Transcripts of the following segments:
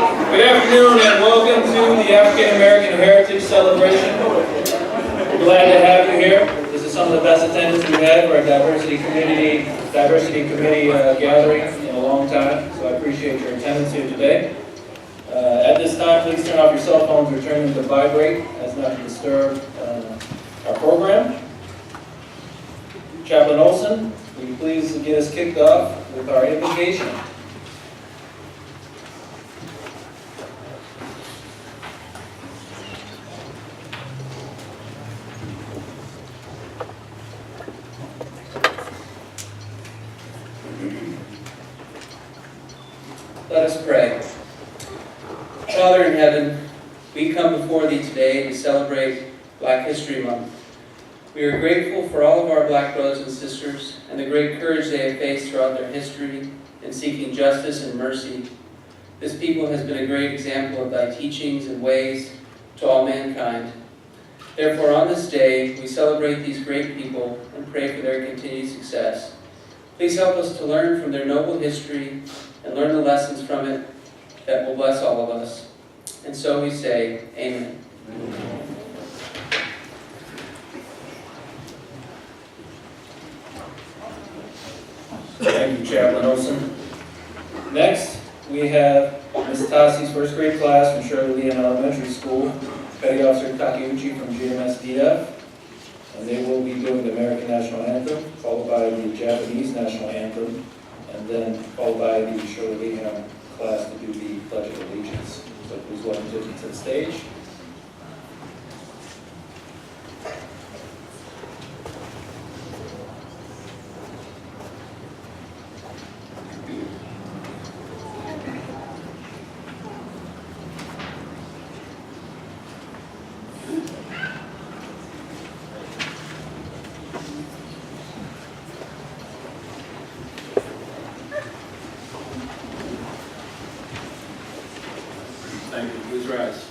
Good afternoon and welcome to the African American Heritage Celebration. We're glad to have you here. This is some of the best attendance we've had for our Diversity Committee gathering in a long time, so I appreciate your attendance here today. At this time, please turn off your cell phones or turn them to vibrate as not to disturb our program. Chaplain Olson, will you please get us kicked off with our invocation? Let us pray. Father in heaven, we come before Thee today to celebrate Black History Month. We are grateful for all of our Black brothers and sisters and the great courage they have faced throughout their history in seeking justice and mercy. This people has been a great example of Thy teachings and ways to all mankind. Therefore, on this day, we celebrate these great people and pray for their continued success. Please help us to learn from their noble history and learn the lessons from it that will bless all of us. And so we say, Amen. Thank you, Chaplain Olson. Next, we have Ms. Tassi's first grade class from Shirley Leon Elementary School, Petty Officer Takeuchi from GMSDF, and they will be doing the American National Anthem, followed by the Japanese National Anthem, and then followed by the Shirley Leon class to do the Pledge of Allegiance. So please welcome them to the stage. Thank you. Please rise.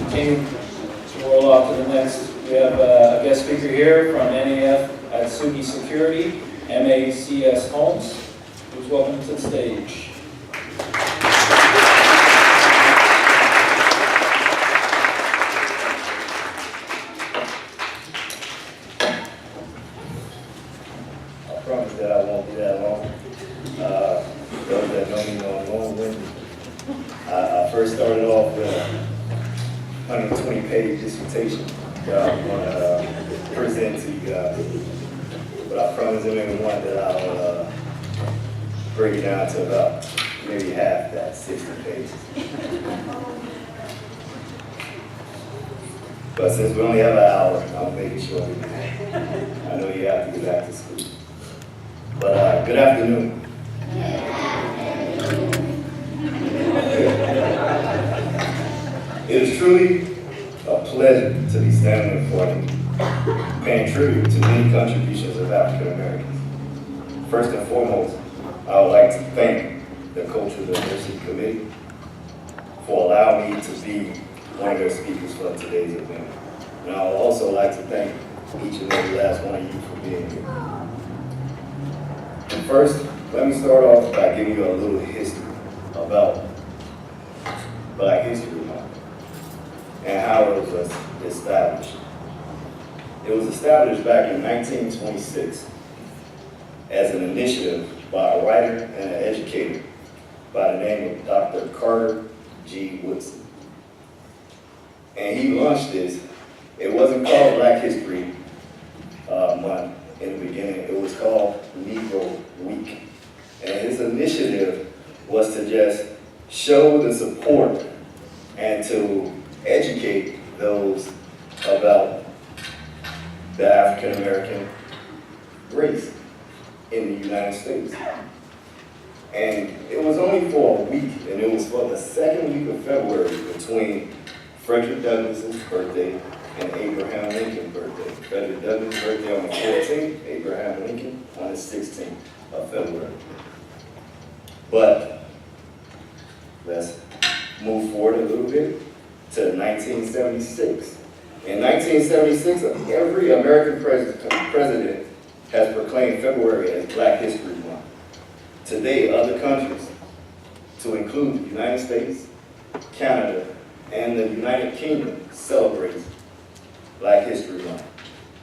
continue to roll off to the next. We have a guest speaker here from NAF Atsugi Security, MACS Homes, who's welcome to the stage. I promise that I won't be that long. Those that know me know I'm long-winded. I first started off with a 120-page dissertation that I'm going to present to you guys. But I promise everyone that I'll break it down to about maybe half that, 60 pages. But since we only have an hour, I'm making sure we can. I know you have to get back to school. But good afternoon. It is truly a pleasure to be standing before you, paying tribute to many contributions of African Americans. First and foremost, I would like to thank the Cultural Diversity Committee for allowing me to be one of their speakers for today's event. And I would also like to thank each and every last one of you for being here. And first, let me start off by giving you a little history about Black History Month and how it was established. It was established back in 1926 as an initiative by a writer and an educator by the name of Dr. Carter G. Woodson. And he launched this. It wasn't called Black History Month in the beginning. It was called Negro Week. And his initiative was to just show the support and to educate those about the African American race in the United States. And it was only for a week, and it was for the second week of February between Frederick Douglass's birthday and Abraham Lincoln's birthday. Frederick Douglass' birthday on the 14th, Abraham Lincoln on the 16th of February. But let's move forward a little bit to 1976. In 1976, every American president has proclaimed February as Black History Month. Today, other countries, to include the United States, Canada, and the United Kingdom, celebrate Black History Month.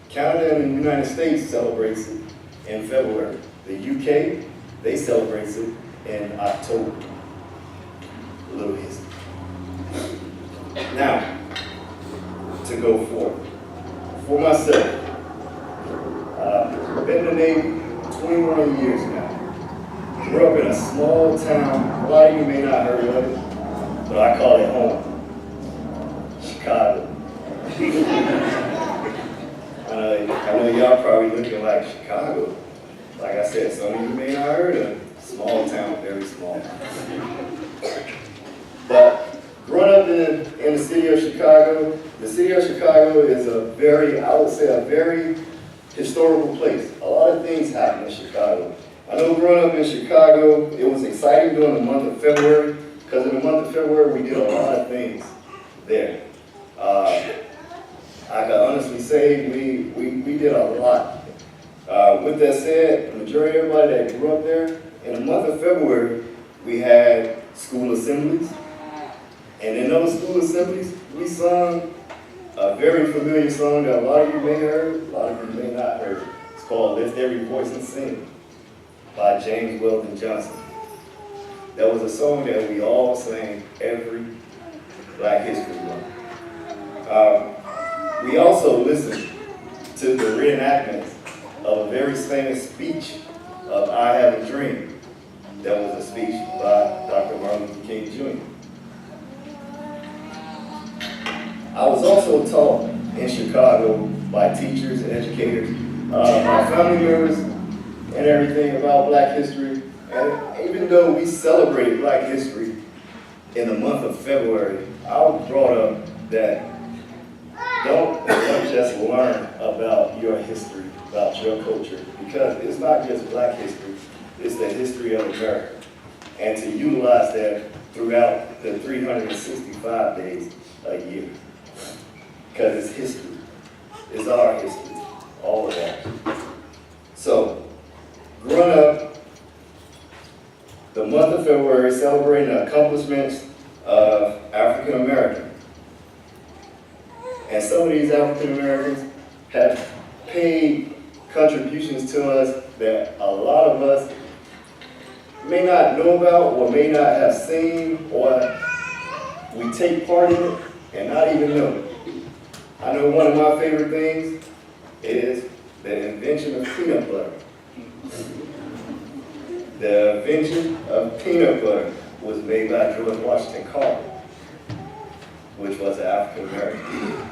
Canada and the United States celebrates it in February. The UK, they celebrate it in October. A little history. Now, to go forward. For myself, I've been in the Navy 21 years now. Grew up in a small town, a lot of you may not have heard of it, but I call it home. Chicago. I know y'all probably looking like Chicago. Like I said, some of you may not have heard of it. Small town, very small. But growing up in the city of Chicago, the city of Chicago is I would say a very historical place. A lot of things happen in Chicago. I know growing up in Chicago, it was exciting during the month of February, because in the month of February, we did a lot of things there. I can honestly say we did a lot. With that said, the majority of everybody that grew up there, in the month of February, we had school assemblies. And in those school assemblies, we sung a very familiar song that a lot of you may have heard, a lot of you may not have heard. It's called Lift Every Voice and Sing by James Weldon Johnson. That was a song that we all sang every Black History Month. We also listened to the reenactments of a very famous speech of I Have a Dream. That was a speech by Dr. Martin Luther King Jr. I was also taught in Chicago by teachers and educators, my family members, and everything about Black history. And even though we celebrate Black history in the month of February, I was brought up that don't just learn about your history, about your culture, because it's not just Black history, it's the history of America. And to utilize that throughout the 365 days a year. because it's history. It's our history, all of that. So, growing up, the month of February celebrating the accomplishments of African Americans. And some of these African Americans have paid contributions to us that a lot of us may not know about or may not have seen, or we take part in it and not even know. I know one of my favorite things is the invention of peanut butter. The invention of peanut butter was made by George Washington Carver, which was an African American.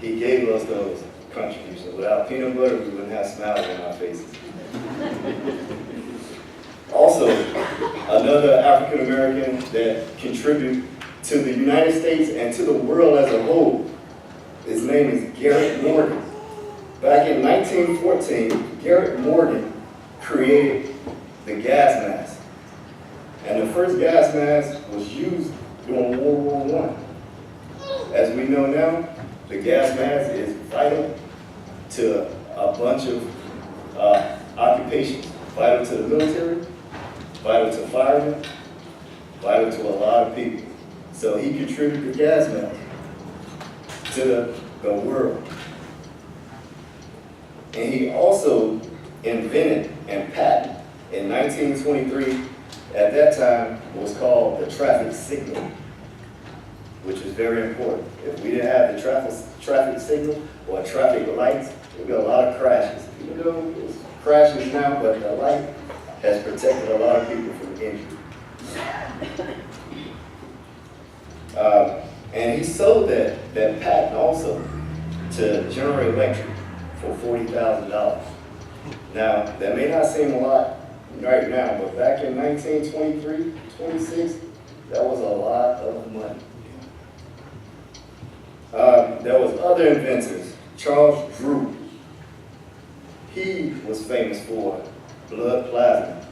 He gave us those contributions. Without peanut butter, we wouldn't have smiles on our faces. Also, another African American that contributed to the United States and to the world as a whole, his name is Garrett Morgan. Back in 1914, Garrett Morgan created the gas mask. And the first gas mask was used during World War I. As we know now, the gas mask is vital to a bunch of occupations. Vital to the military, vital to firemen, vital to a lot of people. So he contributed the gas mask to the world. And he also invented and patented in 1923, at that time, was called the traffic signal, which is very important. If we didn't have the traffic signal or traffic lights, there'd be a lot of crashes. Even though there's crashes now, but the light has protected a lot of people from injury. And he sold that patent also to General Electric for $40,000. Now, that may not seem a lot right now, but back in 1923, 26, that was a lot of money. There was other inventors. Charles Drew. He was famous for blood plasma.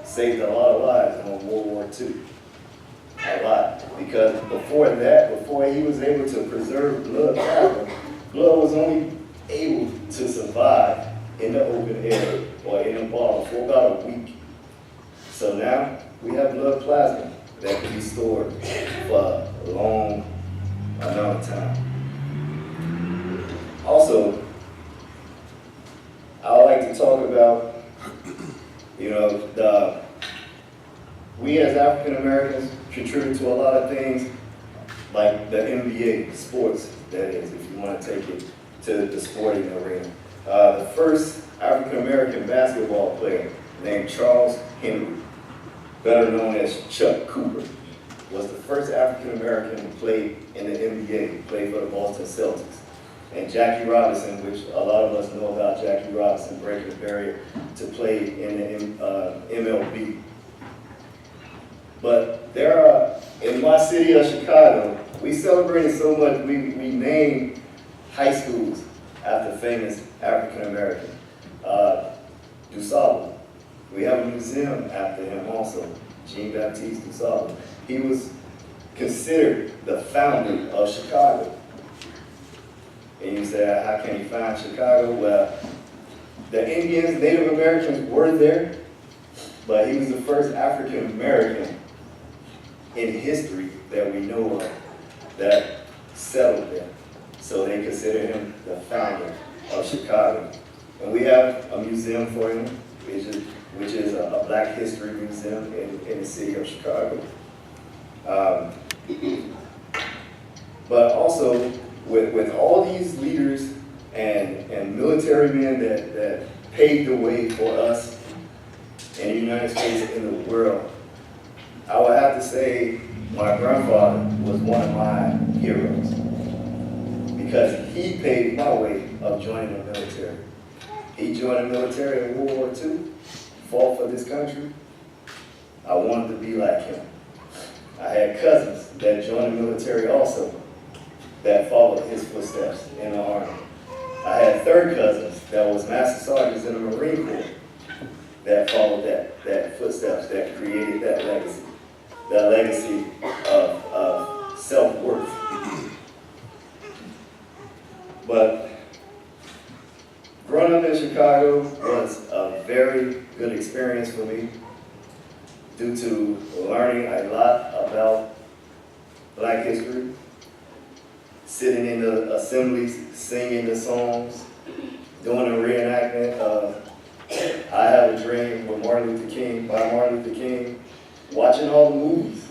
Saved a lot of lives in World War II. A lot. Because before that, before he was able to preserve blood plasma, blood was only able to survive in the open air or in a bottle for about a week. So now we have blood plasma that can be stored for a long amount of time. Also, I would like to talk about, we as African Americans contribute to a lot of things like the NBA, sports, that is, if you want to take it to the sporting arena. The first African American basketball player named Charles Henry, better known as Chuck Cooper, was the first African American who played in the NBA, played for the Boston Celtics. And Jackie Robinson, which a lot of us know about Jackie Robinson breaking the barrier to play in the MLB. But there are, in my city of Chicago, we celebrated so much, we named high schools after famous African American. DuSable. We have a museum after him also, Jean-Baptiste DuSable. He was considered the founder of Chicago. And you say, how can you find Chicago? Well, the Indians, Native Americans were there, but he was the first African American in history that we know of that settled there. So they consider him the founder of Chicago. And we have a museum for him, which is a Black History Museum in the city of Chicago. But also, with all these leaders and military men that paved the way for us in the United States and the world, I would have to say my grandfather was one of my heroes because he paved my way of joining the military. He joined the military in World War II, fought for this country. I wanted to be like him. I had cousins that joined the military also that followed his footsteps in the Army. I had third cousins that was master sergeants in the Marine Corps that followed that footsteps, that created that legacy of self-worth. But growing up in Chicago was a very good experience for me due to learning a lot about Black history, sitting in the assemblies, singing the songs, doing a reenactment of I Have a Dream with Martin Luther King, by Martin Luther King, watching all the movies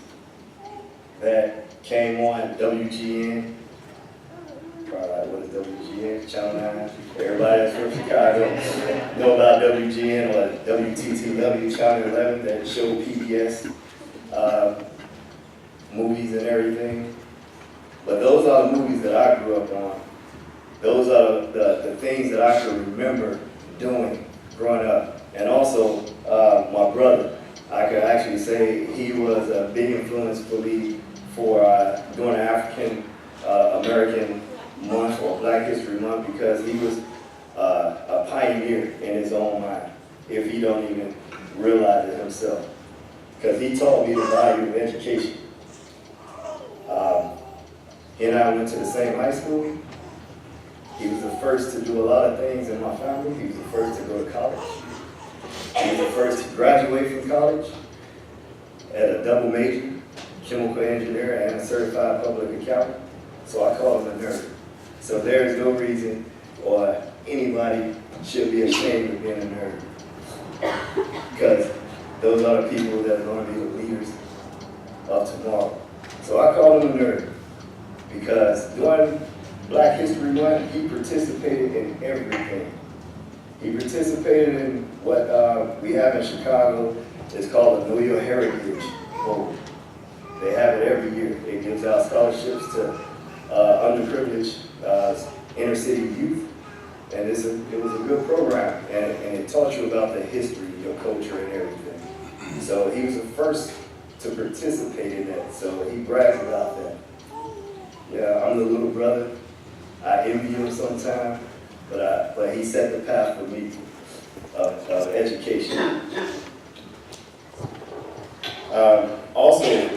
that came on WGN. Probably like, what is WGN? Channel 9. Everybody that's from Chicago know about WGN or WTTW, Channel 11, that showed PBS movies and everything. But those are the movies that I grew up on. Those are the things that I can remember doing growing up. And also, my brother, I could actually say he was a big influence for me for doing African American Month or Black History Month, because he was a pioneer in his own mind, if he don't even realize it himself. Because he taught me the value of education. He and I went to the same high school. He was the first to do a lot of things in my family. He was the first to go to college. He was the first to graduate from college at a double major, chemical engineer and a certified public accountant. So I call him a nerd. So there's no reason or anybody should be ashamed of being a nerd. Because those are the people that are going to be the leaders of tomorrow. So I call him a nerd because during Black History Month, he participated in everything. He participated in what we have in Chicago. It's called the Know Your Heritage Bowl. They have it every year. It gives out scholarships to underprivileged inner city youth. And it was a good program, and it taught you about the history, your culture, and everything. So he was the first to participate in that, so he brags about that. Yeah, I'm the little brother. I envy him sometimes, but he set the path for me of education. Also, to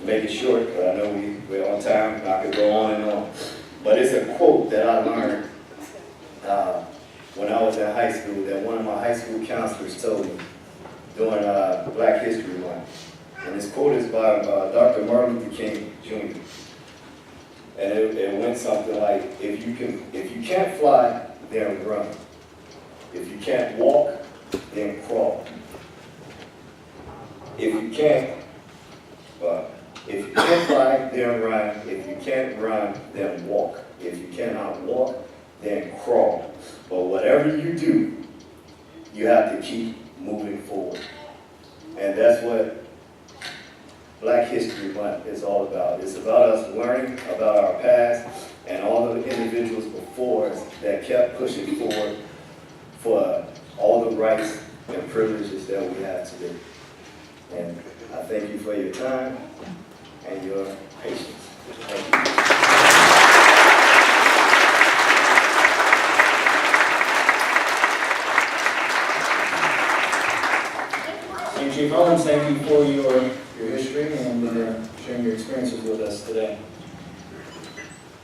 make it short, I know we're on time, I could go on and on, but it's a quote that I learned when I was in high school that one of my high school counselors told me during Black History Month. And this quote is by Dr. Martin Luther King, Jr. And it went something like, if you can't fly, then run. If you can't walk, then crawl. If you can't fly, then run. If you can't run, then walk. If you cannot walk, then crawl. But whatever you do, you have to keep moving forward. And that's what Black History Month is all about. It's about us learning about our past and all the individuals before us that kept pushing forward for all the rights and privileges that we have today. And I thank you for your time and your patience. Thank you. Chief Owens, thank you for your history and sharing your experiences with us today.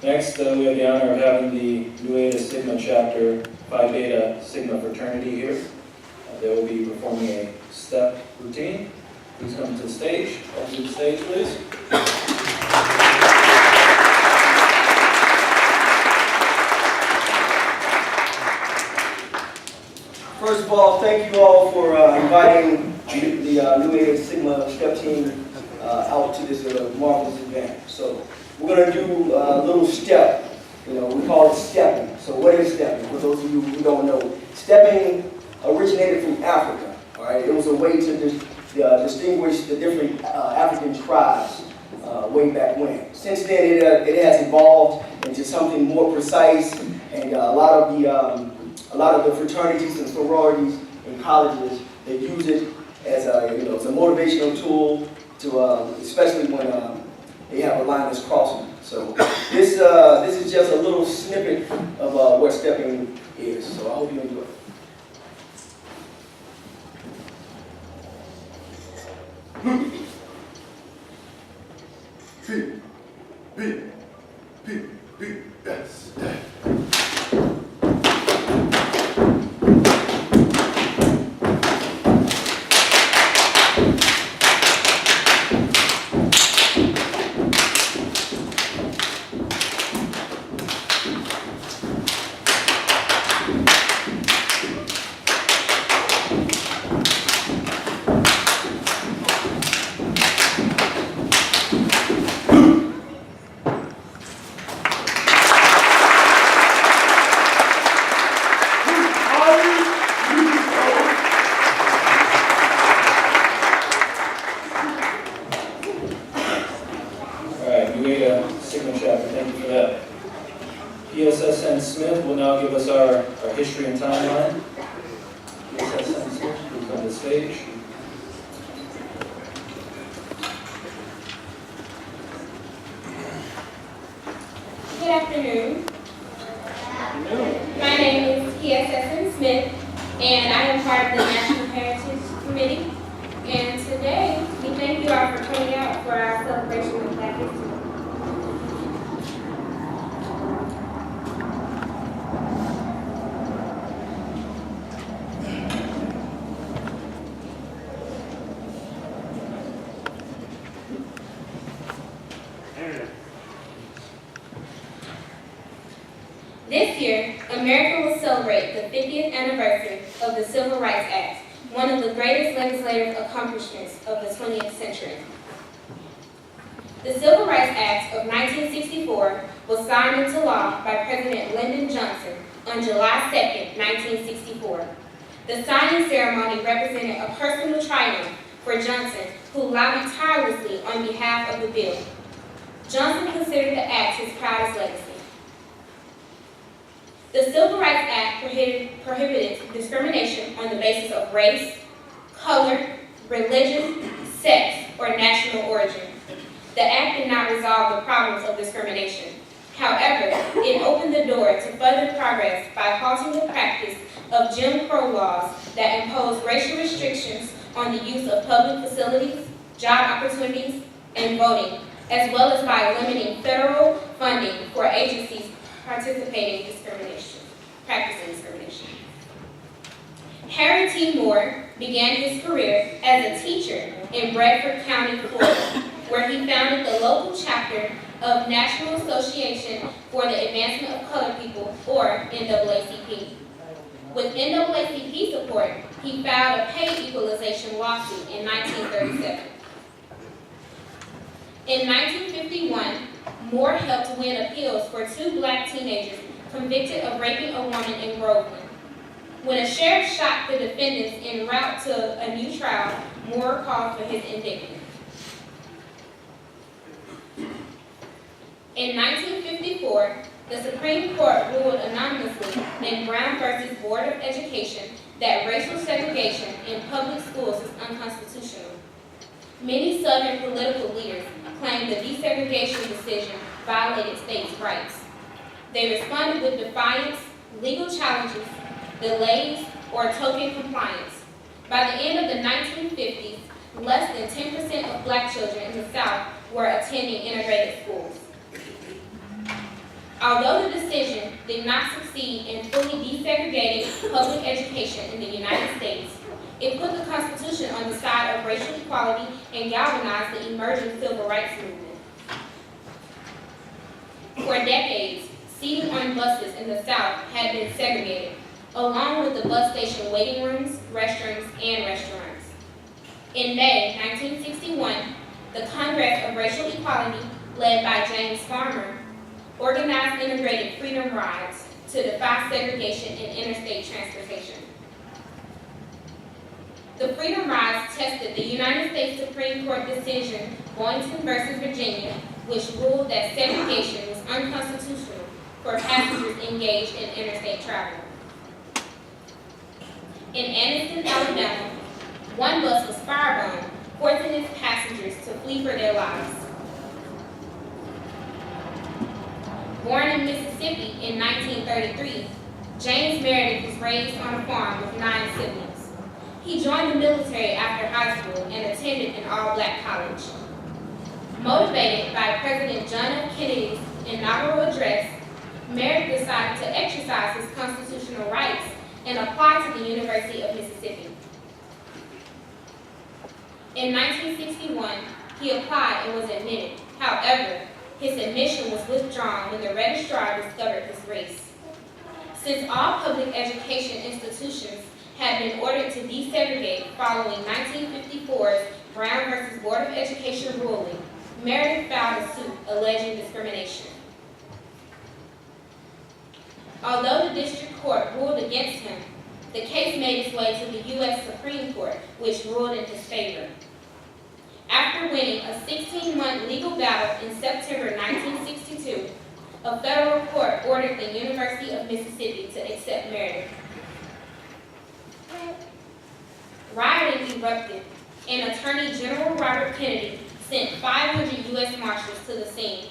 Next, we have the honor of having the Nu Eta Sigma Chapter Phi Beta Sigma fraternity here. They will be performing a step routine. Please come to the stage. Come to the stage, please. First of all, thank you all for inviting the Nu Eta Sigma step team out to this marvelous event. So we're going to do a little step. We call it stepping. So what is stepping? For those of you who don't know, stepping originated from Africa. All right, it was a way to distinguish the different African tribes way back when. Since then, it has evolved into something more precise, and a lot of the fraternities and sororities in colleges, they use it as it's a motivational tool to, especially when they have a line that's crossing. So this is just a little snippet of what stepping is. So I hope you enjoy it. P, B, B, B, yes. that. PSSN Smith will now give us our history and timeline. PSSN Smith, please come to the stage. Good afternoon. My name is PSSN Smith, and I am part of the National Heritage Committee. And today, we thank you all for coming out for our celebration of Black History. This year, America will celebrate the 50th anniversary of the Civil Rights Act, one of the greatest legislative accomplishments of the 20th century. The Civil Rights Act of 1964 was signed into law by President Lyndon Johnson on July 2, 1964. The signing ceremony represented a personal triumph for Johnson, who lobbied tirelessly on behalf of the bill. Johnson considered the act his proudest legacy. The Civil Rights Act prohibited discrimination on the basis of race, color, religion, sex, or national origin. The act did not resolve the problems of discrimination. However, it opened the door to further progress by halting the practice of Jim Crow laws that imposed racial restrictions on the use of public facilities, job opportunities, and voting, as well as by limiting federal funding for agencies participating in practicing discrimination. Harry T. Moore began his career as a teacher in Bradford County, Florida, where he founded the local chapter of National Association for the Advancement of Colored People, or NAACP. With NAACP support, he filed a pay equalization lawsuit in 1937. In 1951, Moore helped win appeals for 2 black teenagers convicted of raping a woman in Groveland. When a sheriff shot the defendants en route to a new trial, Moore called for his indictment. In 1954, the Supreme Court ruled anonymously in Brown v. Board of Education that racial segregation in public schools is unconstitutional. Many Southern political leaders claimed the desegregation decision violated states' rights. They responded with defiance, legal challenges, delays, or token compliance. By the end of the 1950s, less than 10% of black children in the South were attending integrated schools. Although the decision did not succeed in fully desegregating public education in the United States, it put the Constitution on the side of racial equality and galvanized the emerging civil rights movement. For decades, seating on buses in the South had been segregated, along with the bus station waiting rooms, restrooms, and restaurants. In May 1961, the Congress of Racial Equality, led by James Farmer, organized integrated freedom rides to defy segregation in interstate transportation. The Freedom Rides tested the United States Supreme Court decision, Boynton v. Virginia, which ruled that segregation was unconstitutional for passengers engaged in interstate travel. In Anniston, Alabama, one bus was firebombed, forcing its passengers to flee for their lives. Born in Mississippi in 1933, James Meredith was raised on a farm with 9 siblings. He joined the military after high school and attended an all-black college. Motivated by President John F. Kennedy's inaugural address, Meredith decided to exercise his constitutional rights and apply to the University of Mississippi. In 1961, he applied and was admitted. However, his admission was withdrawn when the registrar discovered his race. Since all public education institutions had been ordered to desegregate following 1954's Brown v. Board of Education ruling, Meredith filed a suit alleging discrimination. Although the district court ruled against him, the case made its way to the U.S. Supreme Court, which ruled in his favor. After winning a 16-month legal battle in September 1962, a federal court ordered the University of Mississippi to accept Meredith. Rioting erupted, and Attorney General Robert Kennedy sent 500 U.S. Marshals to the scene.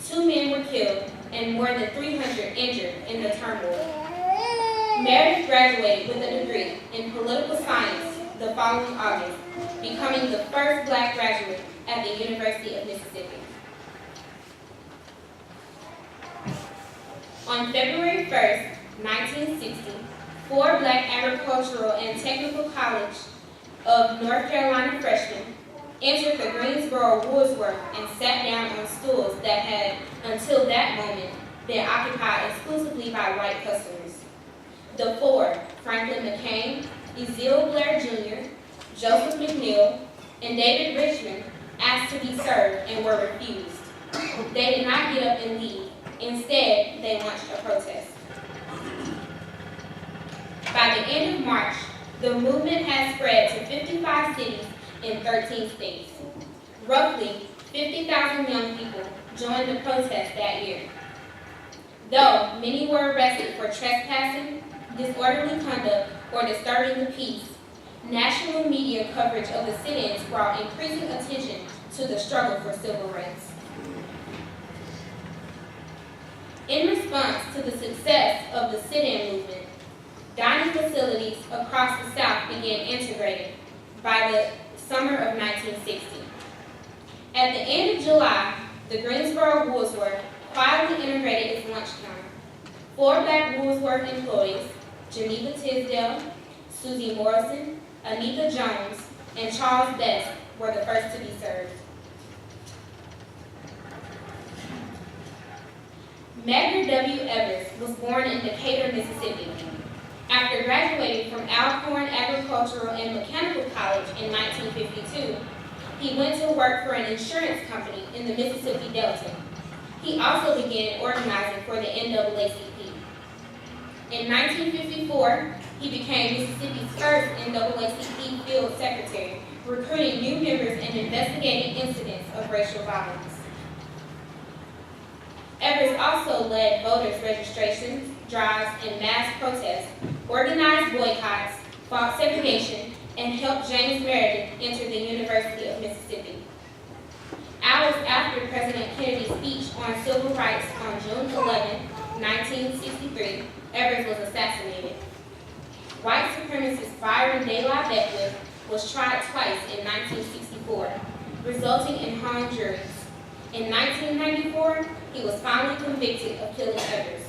2 men were killed and more than 300 injured in the turmoil. Meredith graduated with a degree in political science the following August, becoming the first Black graduate at the University of Mississippi. On February 1st, 1960, 4 Black agricultural and technical college of North Carolina freshmen entered the Greensboro Woolworth and sat down on stools that had, until that moment, been occupied exclusively by white customers. The 4, Franklin McCain, Ezekiel Blair Jr., Joseph McNeil, and David Richmond, asked to be served and were refused. They did not get up and leave. Instead, they launched a protest. By the end of March, the movement had spread to 55 cities in 13 states. Roughly 50,000 young people joined the protest that year. Though many were arrested for trespassing, disorderly conduct, or disturbing the peace, national media coverage of the sit-ins brought increasing attention to the struggle for civil rights. In response to the success of the sit-in movement, dining facilities across the South began integrating by the summer of 1960. At the end of July, the Greensboro Woolworth quietly integrated its lunchtime. 4 Black Woolworth employees, Geneva Tisdale, Susie Morrison, Anita Jones, and Charles Best, were the first to be served. Medgar W. Evers was born in Decatur, Mississippi. After graduating from Alcorn Agricultural and Mechanical College in 1952, he went to work for an insurance company in the Mississippi Delta. He also began organizing for the NAACP. In 1954, he became Mississippi's first NAACP field secretary, recruiting new members and investigating incidents of racial violence. Evers also led voters' registrations, drives, and mass protests, organized boycotts, fought segregation, and helped James Meredith enter the University of Mississippi. Hours after President Kennedy's speech on civil rights on June 11, 1963, Evers was assassinated. White supremacist Byron De La Beckwith was tried twice in 1964, resulting in hung juries. In 1994, he was finally convicted of killing Evers.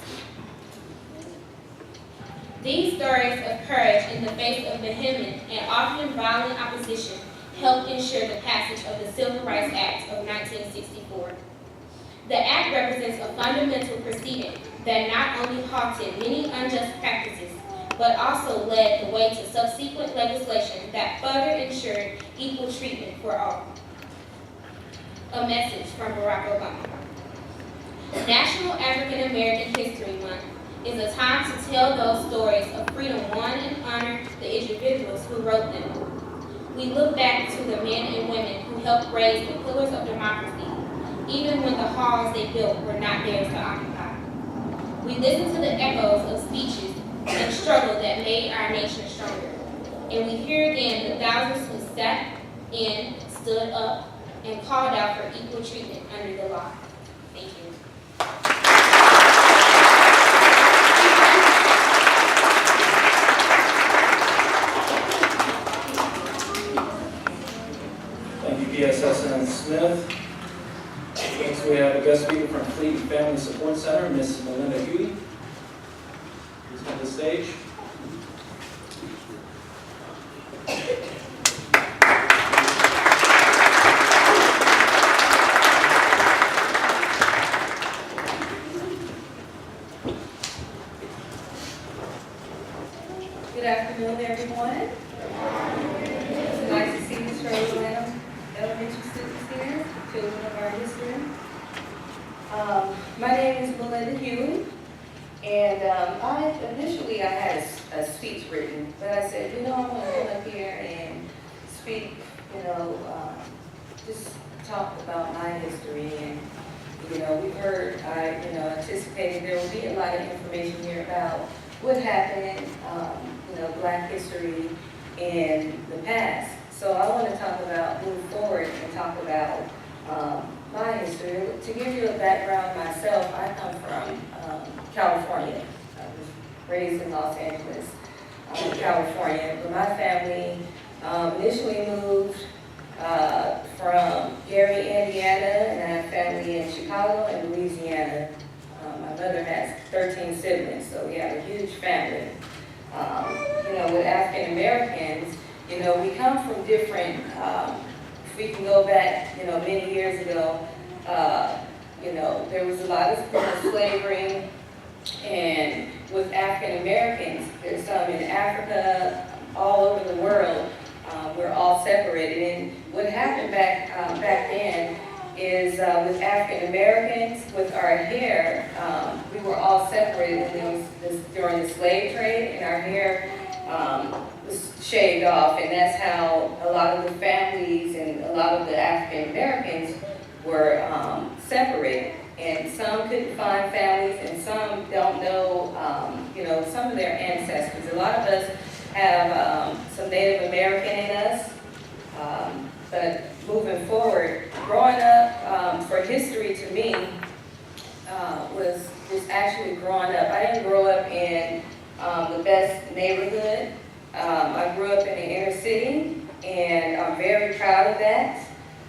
These stories of courage in the face of vehement and often violent opposition helped ensure the passage of the Civil Rights Act of 1964. The act represents a fundamental proceeding that not only halted many unjust practices, but also led the way to subsequent legislation that further ensured equal treatment for all. A message from Barack Obama. National African American History Month is a time to tell those stories of freedom won and honor the individuals who wrote them. We look back to the men and women who helped raise the pillars of democracy, even when the halls they built were not theirs to occupy. We listen to the echoes of speeches and struggle that made our nation stronger. And we hear again the thousands who sat in, stood up, and called out for equal treatment under the law. Thank you. Thank you, PSSN Smith. Next, we have a guest speaker from Fleet and Family Support Center, Ms. Melinda Huey. Please come to the stage. Good afternoon, everyone. It's nice to see these Atlanta elementary students here, children of our history. My name is Melinda Huey, and I had a speech written, but I said, I'm going to come up here and speak, just talk about my history and We've heard, anticipated there will be a lot of information here about what happened, Black history in the past. So I want to talk about, move forward and talk about my history. To give you a background myself, I come from California. I was raised in Los Angeles, California, but my family initially moved from Gary, Indiana, and I have family in Chicago and Louisiana. My mother has 13 siblings, so we have a huge family. With African Americans, we come from different, if we can go back, many years ago, there was a lot of slavery, and with African Americans, there's some in Africa, all over the world, we're all separated. And what happened back then is with African Americans, with our hair, we were all separated during the slave trade, and our hair was shaved off, and that's how a lot of the families and a lot of the African Americans were separated. And some couldn't find families, and some don't know, some of their ancestors. A lot of us have some Native American in us, but moving forward, growing up for history to me was actually growing up. I didn't grow up in the best neighborhood. I grew up in the inner city, and I'm very proud of that.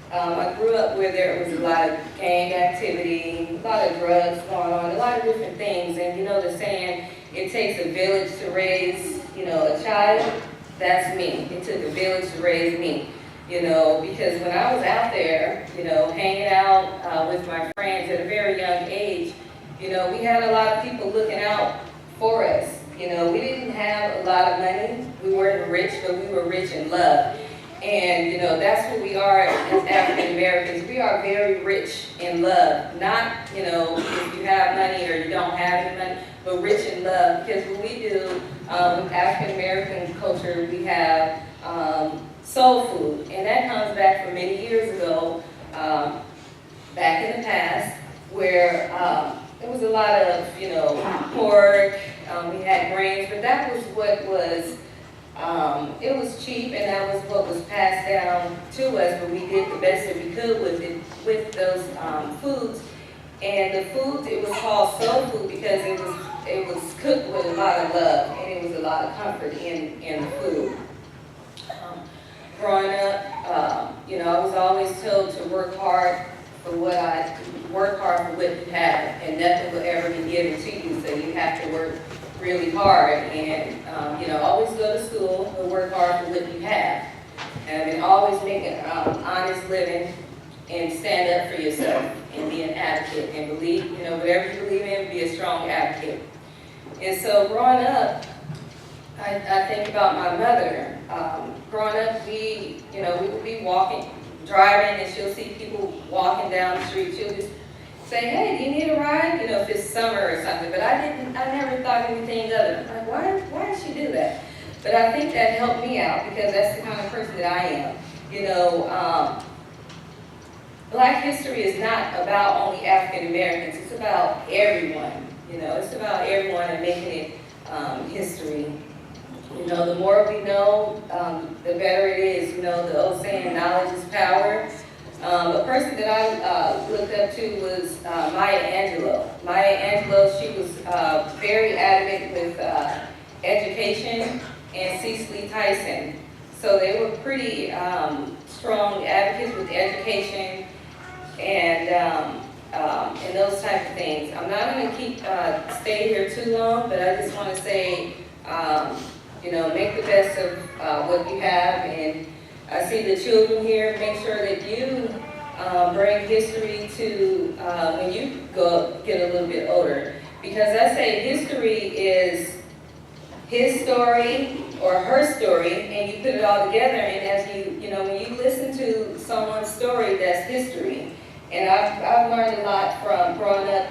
I grew up where there was a lot of gang activity, a lot of drugs going on, a lot of different things. And the saying, it takes a village to raise, a child. That's me. It took a village to raise me. Because when I was out there, hanging out with my friends at a very young age, we had a lot of people looking out for us. We didn't have a lot of money. We weren't rich, but we were rich in love. And, that's what we are as African Americans. We are very rich in love. Not, if you have money or you don't have any money, but rich in love. Because what we do with African American culture, we have soul food. And that comes back from many years ago, back in the past, where there was a lot of, pork, we had grains, but that was what was, it was cheap, and that was what was passed down to us, but we did the best that we could with those foods. And the foods, it was called soul food because it was cooked with a lot of love, and it was a lot of comfort in the food. Growing up, I was always told to work hard for what you have, and nothing will ever be given to you, so you have to work really hard, and always go to school and work hard for what you have, and always make an honest living and stand up for yourself and be an advocate and believe, whatever you believe in, be a strong advocate. And so growing up, I think about my mother. Growing up, we would be driving, and she'll see people walking down the street. She'll just say, "Hey, do you need a ride?" If it's summer or something. But I never thought anything of it. I'm like, why did she do that? But I think that helped me out because that's the kind of person that I am. Black history is not about only African Americans. It's about everyone. It's about everyone and making it history. The more we know, the better it is. The old saying, knowledge is power. A person that I looked up to was Maya Angelou. Maya Angelou, she was very adamant with education, and Cicely Tyson. So they were pretty strong advocates with education and those type of things. I'm not going to stay here too long, but I just want to say, make the best of what you have. And I see the children here. Make sure that you bring history to when you get a little bit older. Because I say history is his story or her story, and you put it all together, and as when you listen to someone's story, that's history. And I've learned a lot from growing up,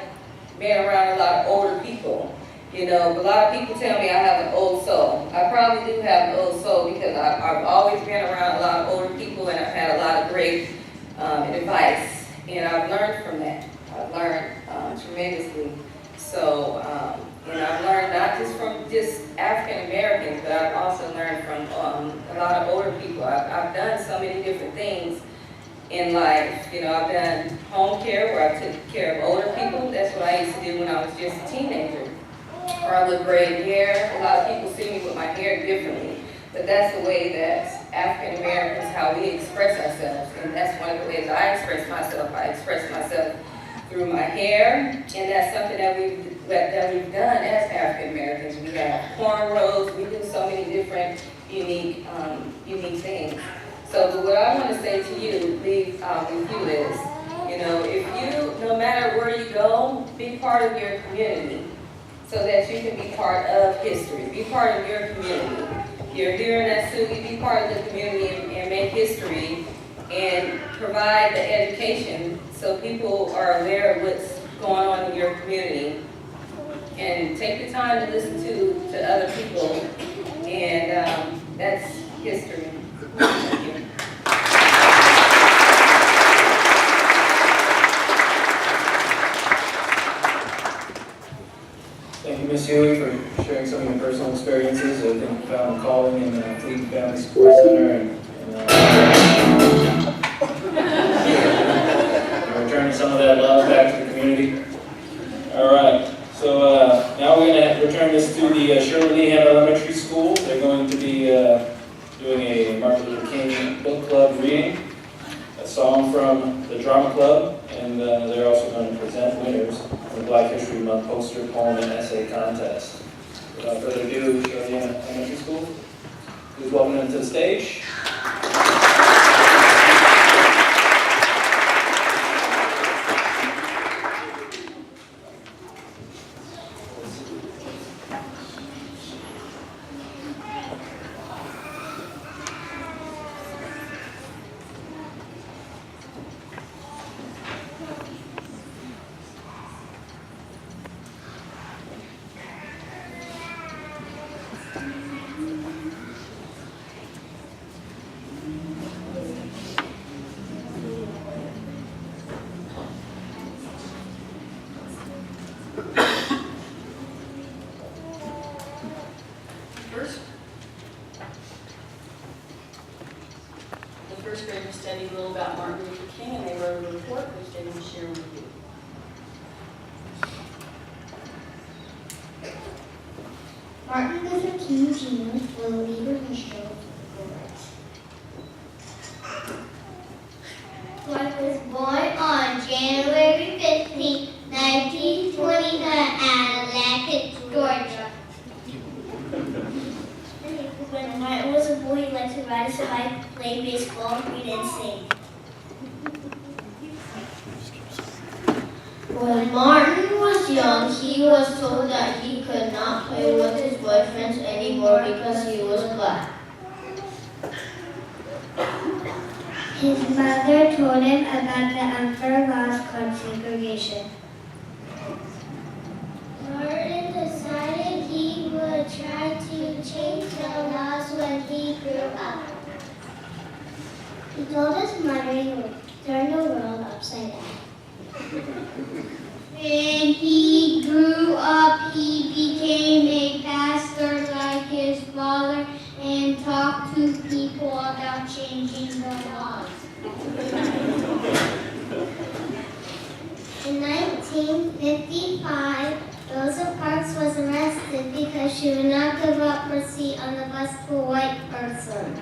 being around a lot of older people. A lot of people tell me I have an old soul. I probably do have an old soul because I've always been around a lot of older people, and I've had a lot of great advice, and I've learned from that. I've learned tremendously. So, and I've learned not just from just African Americans, but I've also learned from a lot of older people. I've done so many different things in life. You know, I've done home care where I took care of older people. That's what I used to do when I was just a teenager. Or I would braid hair. A lot of people see me with my hair differently. But that's the way that African Americans, how we express ourselves. And that's one of the ways I express myself. I express myself through my hair. And that's something that we've done as African Americans. We have cornrows. We do so many different unique things. So but what I want to say to you, leave with you is, you know, if you, no matter where you go, be part of your community so that you can be part of history. Be part of your community. You're here in Atsugi, be part of the community and make history and provide the education so people are aware of what's going on in your community. And take the time to listen to other people, and that's history. Thank you. Thank you, Ms. Huey, for sharing some of your personal experiences. I think you found a calling in the Fleet Family Support Center and returning some of that love back to the community. All right, so now we're going to return this to the Shirley Lee Elementary School. They're going to be doing a Martin Luther King Book Club reading, a song from the Drama Club, and they're also going to present winners of the Black History Month poster, poem, and essay contest. Without further ado, Shirley Lee Elementary School, please welcome them to the stage. The first graders studied a little about Martin Luther King, and they wrote a report which they will share with you. Martin Luther King Jr. was a leader who strove for rights. Mark was born on January 15, 1929 at Atlanta, Georgia. When Martin was a boy, he liked to ride his bike, play baseball, read, and sing. When Martin was young, he was told that he could not play with his boyfriends anymore because he was black. His mother told him about the unfair laws called segregation. Martin decided he would try to change the laws when he grew up. He told his mother he would turn the world upside down. When he grew up, he became a pastor like his father and talked to people about changing the laws. In 1955, Rosa Parks was arrested because she would not give up her seat on the bus to a white person.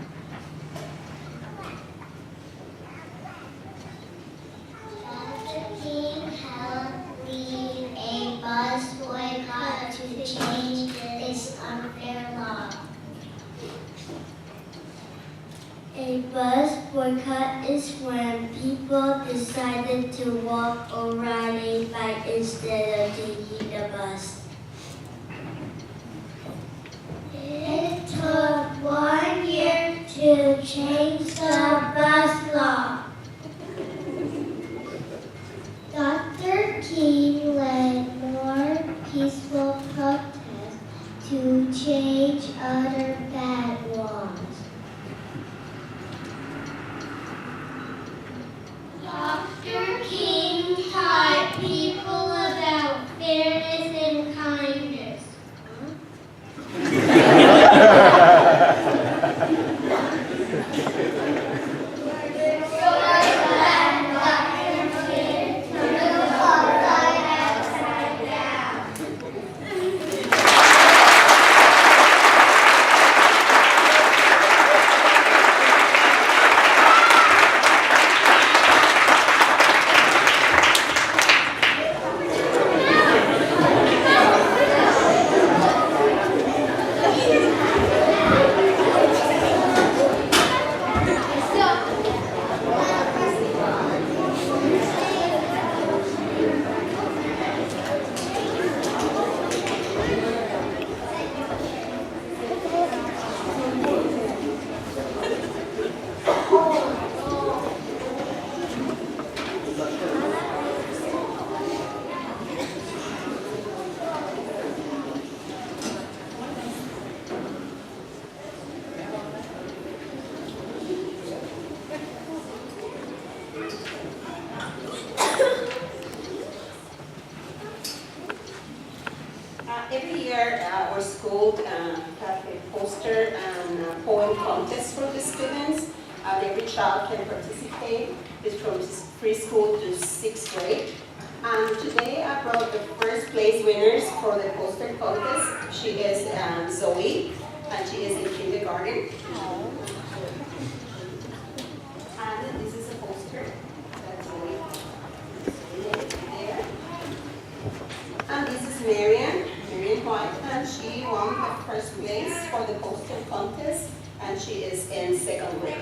Dr. King helped lead a bus boycott to change this unfair law. A bus boycott is when people decided to walk or ride a bike instead of taking the bus. It took 1 year to change the bus law. Dr. King led more peaceful protests to change other bad laws. Dr. King taught people Every year, our school have a poster and poem contest for the students. Every child can participate. It's from preschool to 6th grade. And today I brought the first place winners for the poster contest. She is Zoe, and she is in kindergarten. And this is a poster that Zoe did there. And this is Marian White, and she won the first place for the poster contest, and she is in 2nd grade.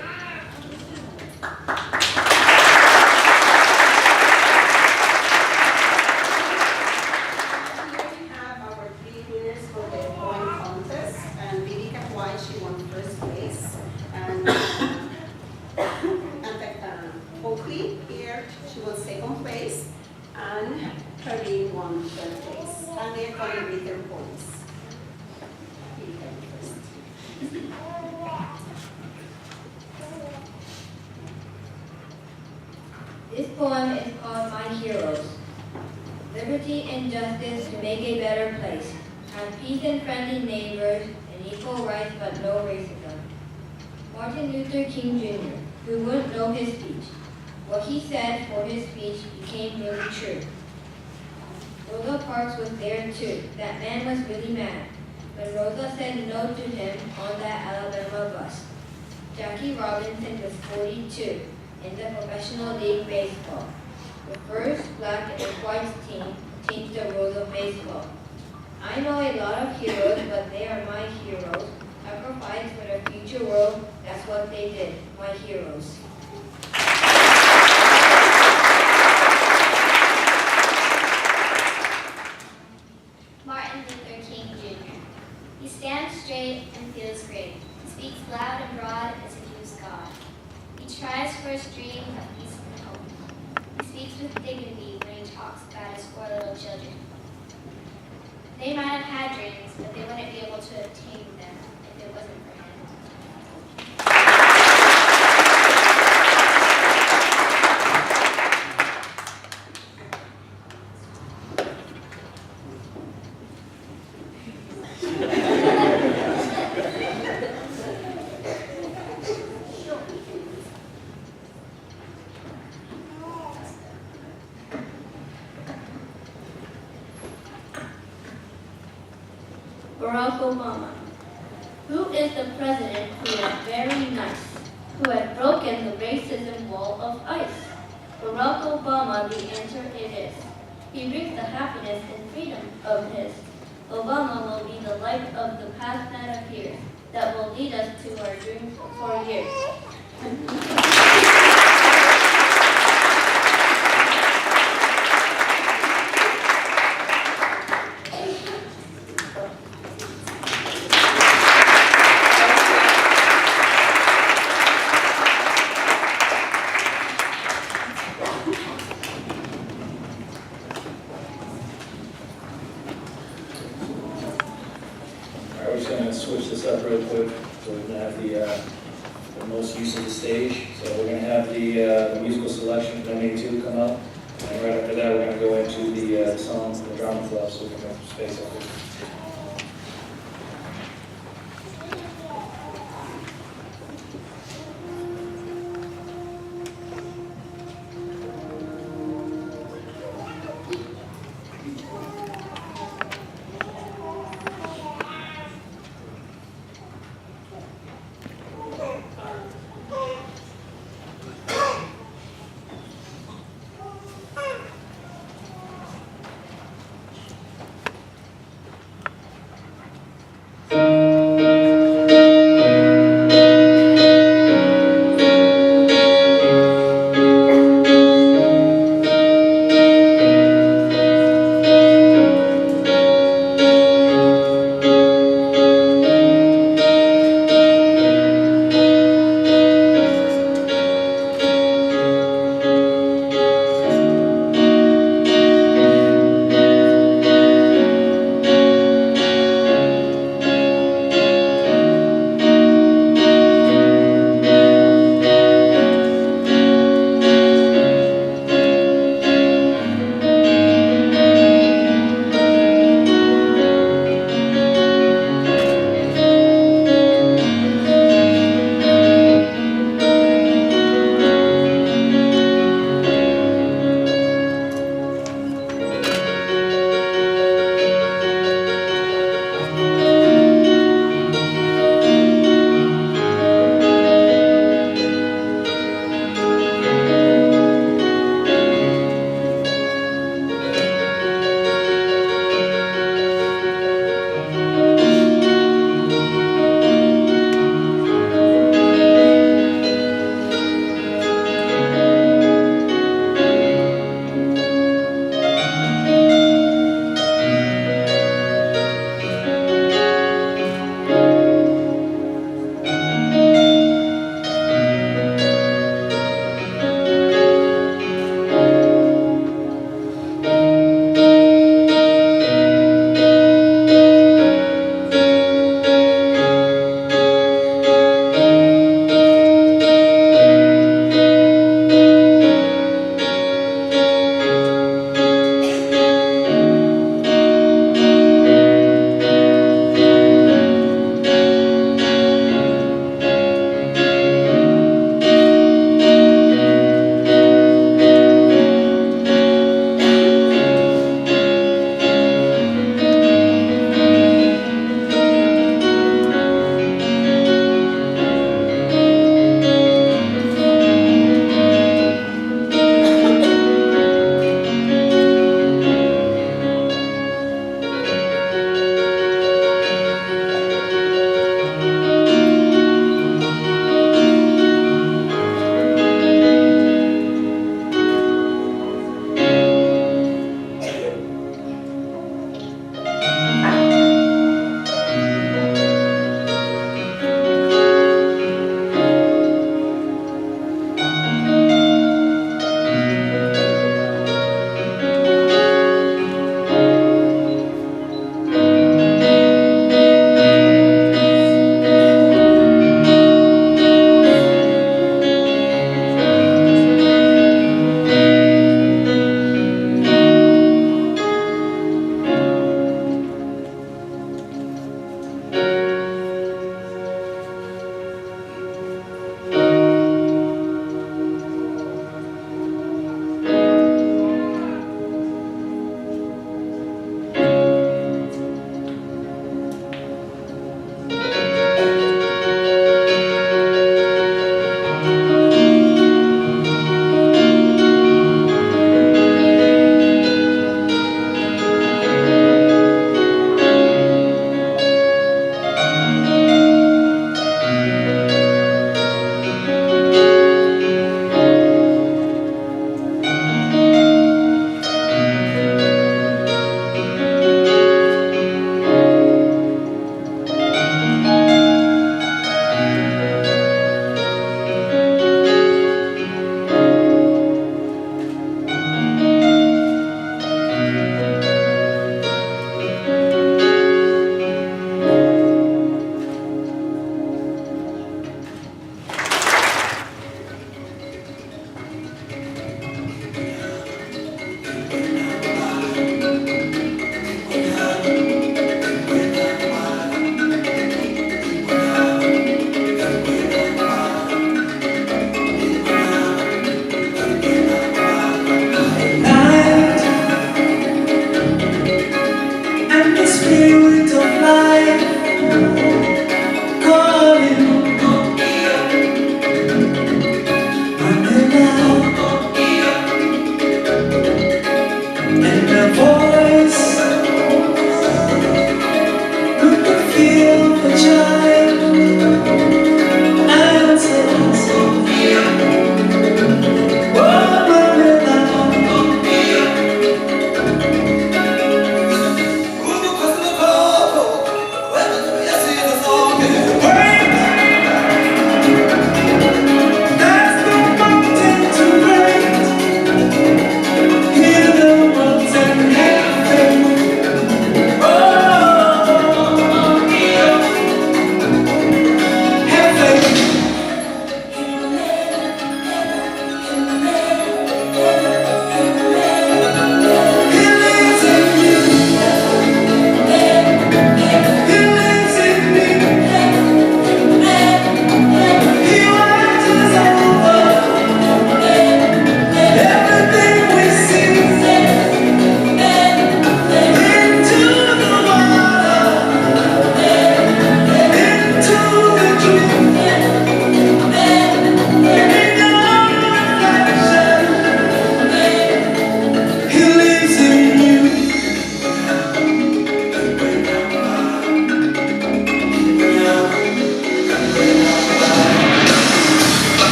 Here we have our 3 winners for the poem contest, and Vivica White, she won first place, and Oakley here, she won 2nd place, and Karine won 3rd place, and they're going to read their poems. This poem is called My Heroes. Liberty and justice to make a better place. Have peace and friendly neighbors and equal rights but no racism. Martin Luther King Jr., who wouldn't know his speech. What he said for his speech became really true. Rosa Parks was there too. That man was really mad when Rosa said no to him on that Alabama bus. Jackie Robinson was 42 in the Professional League Baseball. The first black and white team changed the rules of baseball. I know a lot of heroes, but they are my heroes. Sacrifice for the future world, that's what they did, my heroes. Martin Luther King Jr. He stands straight and feels great. He speaks loud and broad as if he was God. He tries for his dream of peace and hope. He speaks with dignity when he talks about his 4 little children. They might have had dreams, but they wouldn't be able to obtain them if it wasn't for him. Barack Obama. Who is the president who was very nice, who had broken the racism wall of ice? Barack Obama, the answer it is. He brings the happiness and freedom of his. Obama will be the light of the path that appears, that will lead us to our dreams for years. We're just going to switch this up real quick so we can have the most use of the stage. So we're going to have the musical selection from MA2 come up. And right after that, we're going to go into the song from the drama club so we can have some space up there.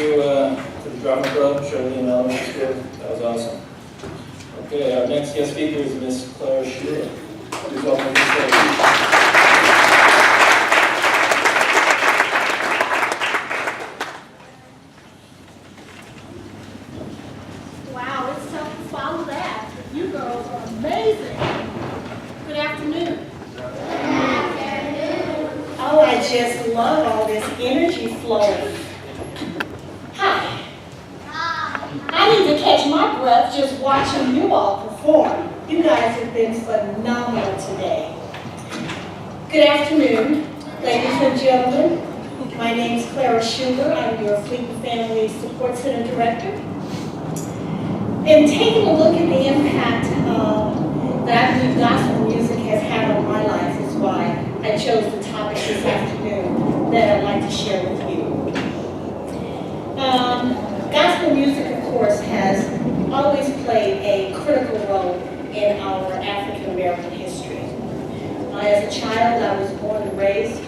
to the drama club, Shirley in elementary school. That was awesome. Okay, our next guest speaker is Miss Clara Shearer. Please welcome to the stage. Wow, it's tough to follow that. You girls are amazing. Good afternoon. Oh, I just love all this energy flowing. Hi. I need to catch my breath just watching you all perform. You guys have been phenomenal today. Good afternoon, ladies and gentlemen. My name is Clara Shearer. I'm your Fleetwood Family Support Center Director. In taking a look at the impact that I believe gospel music has had on my life is why I chose the topic this afternoon that I'd like to share with you. Gospel music, of course, has always played a critical role in our African American history. As a child, I was born and raised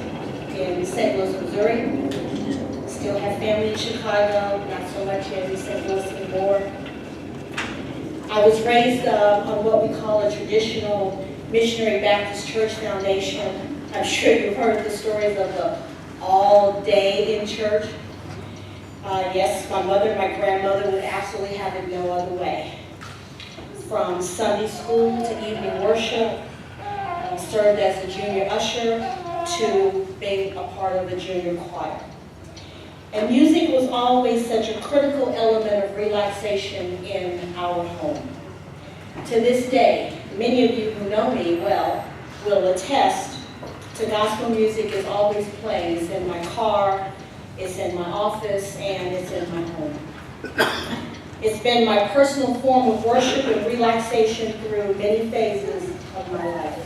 in St. Louis, Missouri. Still have family in Chicago, not so much in St. Louis anymore. I was raised on what we call a traditional missionary Baptist church foundation. I'm sure you've heard the stories of the all day in church. Yes, my mother and my grandmother would absolutely have it no other way. From Sunday school to evening worship, served as a junior usher to being a part of the junior choir. And music was always such a critical element of relaxation in our home. To this day, many of you who know me well will attest to gospel music is always playing. It's in my car, it's in my office, and it's in my home. It's been my personal form of worship and relaxation through many phases of my life.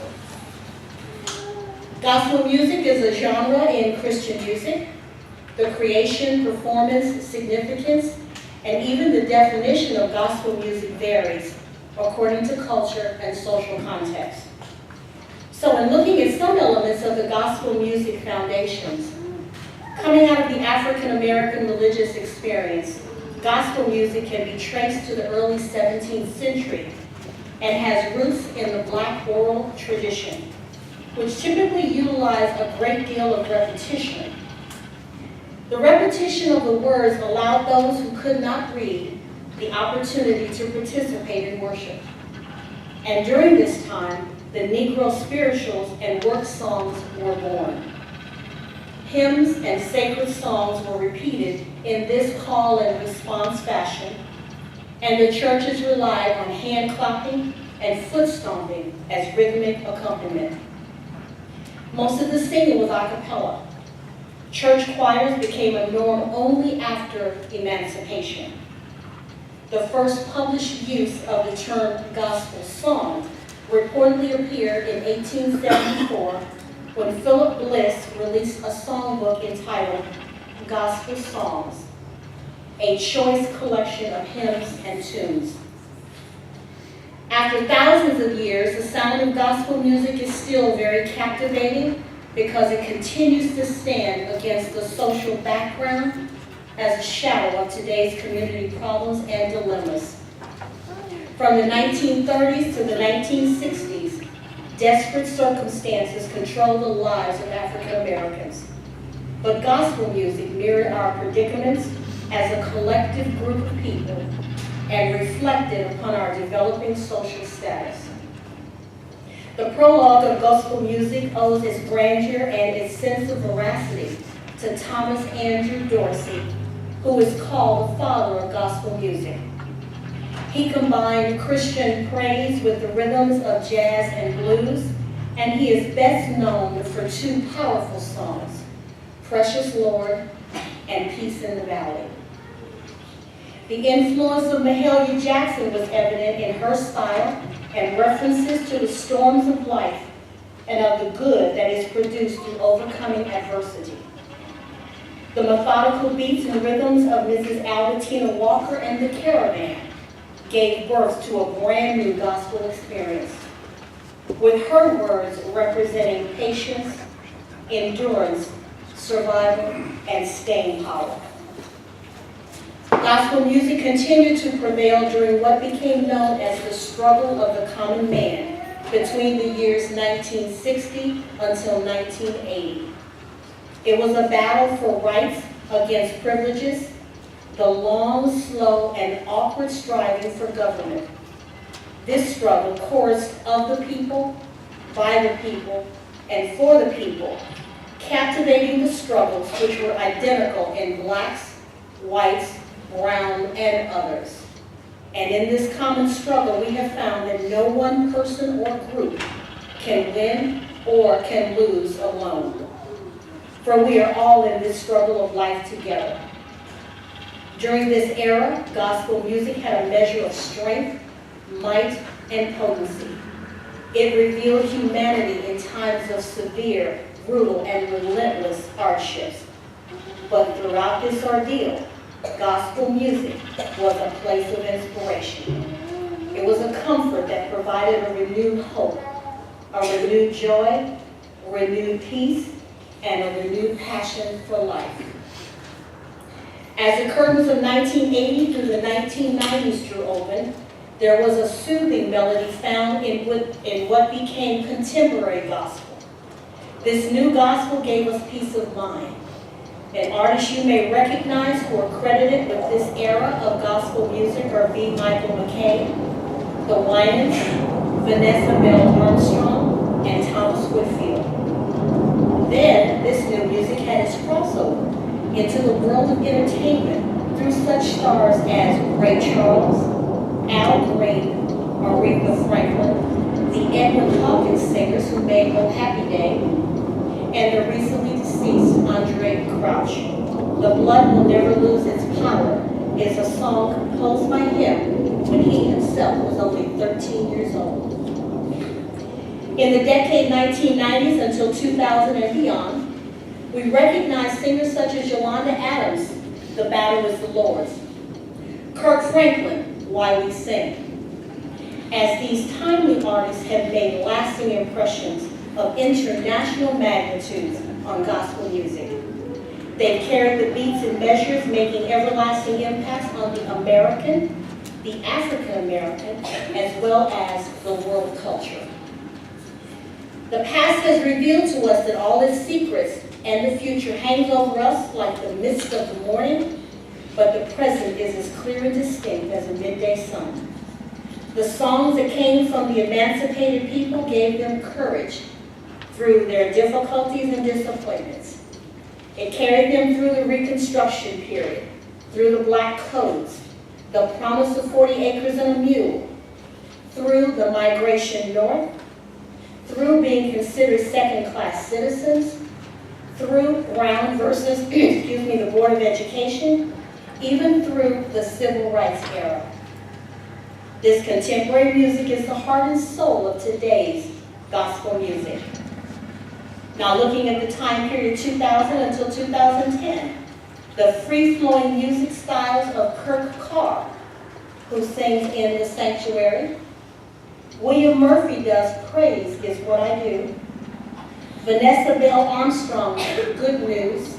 Gospel music is a genre in Christian music. The creation, performance, significance, and even the definition of gospel music varies according to culture and social context. So in looking at some elements of the gospel music foundations, coming out of the African American religious experience, gospel music can be traced to the early 17th century and has roots in the Black oral tradition, which typically utilized a great deal of repetition. The repetition of the words allowed those who could not read the opportunity to participate in worship. And during this time, the Negro spirituals and work songs were born. Hymns and sacred songs were repeated in this call and response fashion, and the churches relied on hand clapping and foot stomping as rhythmic accompaniment. Most of the singing was a cappella. Church choirs became a norm only after emancipation. The first published use of the term gospel song reportedly appeared in 1874 when Philip Bliss released a songbook entitled Gospel Songs, a choice collection of hymns and tunes. After thousands of years, the sound of gospel music is still very captivating because it continues to stand against the social background as a shadow of today's community problems and dilemmas. From the 1930s to the 1960s, desperate circumstances controlled the lives of African Americans. But gospel music mirrored our predicaments as a collective group of people and reflected upon our developing social status. The prologue of gospel music owes its grandeur and its sense of veracity to Thomas Andrew Dorsey, who is called the father of gospel music. He combined Christian praise with the rhythms of jazz and blues, and he is best known for two powerful songs, Precious Lord and Peace in the Valley. The influence of Mahalia Jackson was evident in her style and references to the storms of life and of the good that is produced through overcoming adversity. The methodical beats and rhythms of Mrs. Albertina Walker and the Caravan gave birth to a brand new gospel experience, with her words representing patience, endurance, survival, and staying power. Gospel music continued to prevail during what became known as the struggle of the common man between the years 1960 until 1980. It was a battle for rights against privileges, the long, slow, and awkward striving for government. This struggle, chorused of the people, by the people, and for the people, captivating the struggles which were identical in blacks, whites, brown, and others. And in this common struggle, we have found that no one person or group can win or can lose alone. For we are all in this struggle of life together. During this era, gospel music had a measure of strength, might, and potency. It revealed humanity in times of severe, brutal, and relentless hardships. But throughout this ordeal, gospel music was a place of inspiration. It was a comfort that provided a renewed hope, a renewed joy, renewed peace, and a renewed passion for life. As the curtains of 1980 through the 1990s drew open, there was a soothing melody found in what became contemporary gospel. This new gospel gave us peace of mind. And artists you may recognize who are credited with this era of gospel music are B. Michael McKay, the Winans, Vanessa Bell Armstrong, and Thomas Whitfield. Then, this new music had its crossover into the world of entertainment through such stars as Ray Charles, Al Green, Aretha Franklin, the Edwin Hawkins singers who made Oh Happy Day, and the recently deceased Andre Crouch. The Blood Will Never Lose Its Power is a song composed by him when he himself was only 13 years old. In the decade 1990s until 2000 and beyond, we recognize singers such as Yolanda Adams, The Battle Is the Lord's, Kirk Franklin, Why We Sing. As these timely artists have made lasting impressions of international magnitudes on gospel music. They've carried the beats and measures, making everlasting impacts on the American, the African American, as well as the world culture. The past has revealed to us that all its secrets and the future hangs over us like the mist of the morning, but the present is as clear and distinct as a midday sun. The songs that came from the emancipated people gave them courage through their difficulties and disappointments. It carried them through the Reconstruction period, through the Black Codes, the promise of 40 acres and a mule, through the migration north, through being considered second-class citizens, through Brown versus, the Board of Education, even through the Civil Rights era. This contemporary music is the heart and soul of today's gospel music. Now looking at the time period 2000 until 2010, the free-flowing music styles of Kirk Carr, who sings in The Sanctuary, William Murphy does Praise Is What I Do, Vanessa Bell Armstrong, Good News,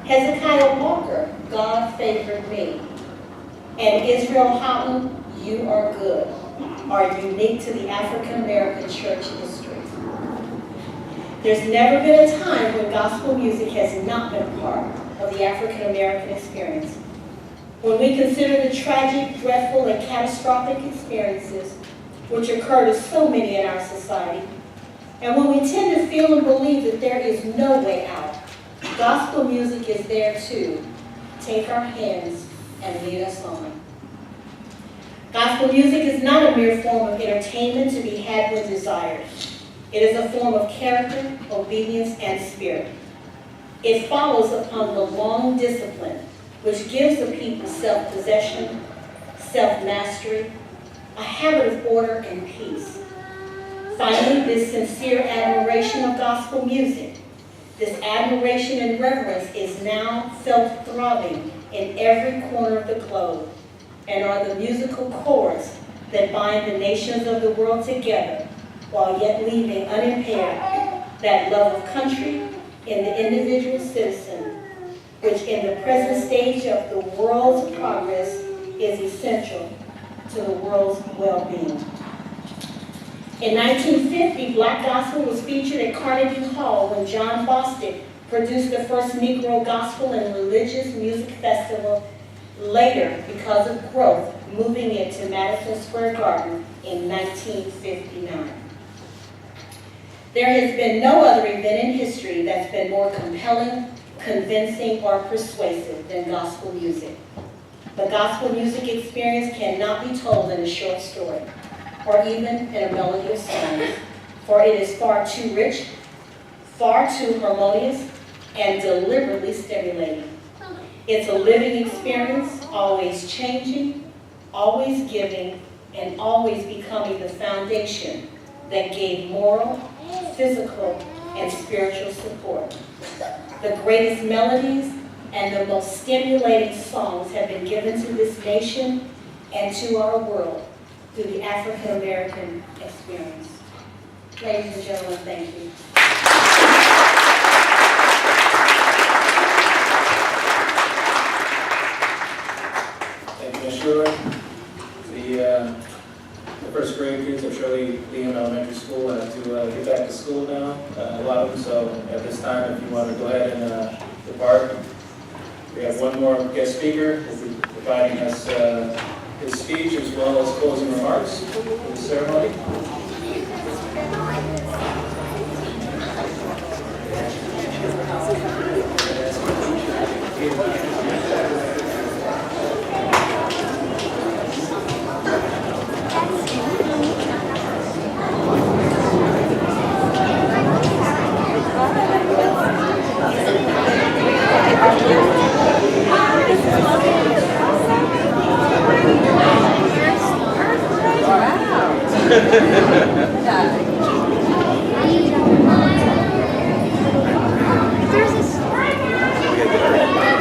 Hezekiah Walker, God Favored Me, and Israel Houghton, You Are Good, are unique to the African American church history. There's never been a time when gospel music has not been a part of the African American experience. When we consider the tragic, dreadful, and catastrophic experiences which occur to so many in our society, and when we tend to feel and believe that there is no way out, gospel music is there to take our hands and lead us on. Gospel music is not a mere form of entertainment to be had when desired. It is a form of character, obedience, and spirit. It follows upon the long discipline which gives the people self-possession, self-mastery, a habit of order and peace. Finally, this sincere admiration of gospel music, this admiration and reverence is now felt throbbing in every corner of the globe and are the musical cords that bind the nations of the world together while yet leaving unimpaired that love of country in the individual citizen, which in the present stage of the world's progress is essential to the world's well-being. In 1950, Black gospel was featured at Carnegie Hall when John Bostic produced the first Negro Gospel and Religious Music Festival. Later, because of growth, moving it to Madison Square Garden in 1959. There has been no other event in history that's been more compelling, convincing, or persuasive than gospel music. The gospel music experience cannot be told in a short story, or even in a melody of songs, for it is far too rich, far too harmonious, and deliberately stimulating. It's a living experience, always changing, always giving, and always becoming the foundation that gave moral, physical, and spiritual support. The greatest melodies and the most stimulating songs have been given to this nation and to our world through the African American experience. Ladies and gentlemen, thank you. Thank you, Ms. Schuler. The first grade kids of Shirley Leon Elementary School have to get back to school now, a lot of them, so at this time, if you want to go ahead and depart. We have one more guest speaker who will be providing us his speech as well as closing remarks for the ceremony.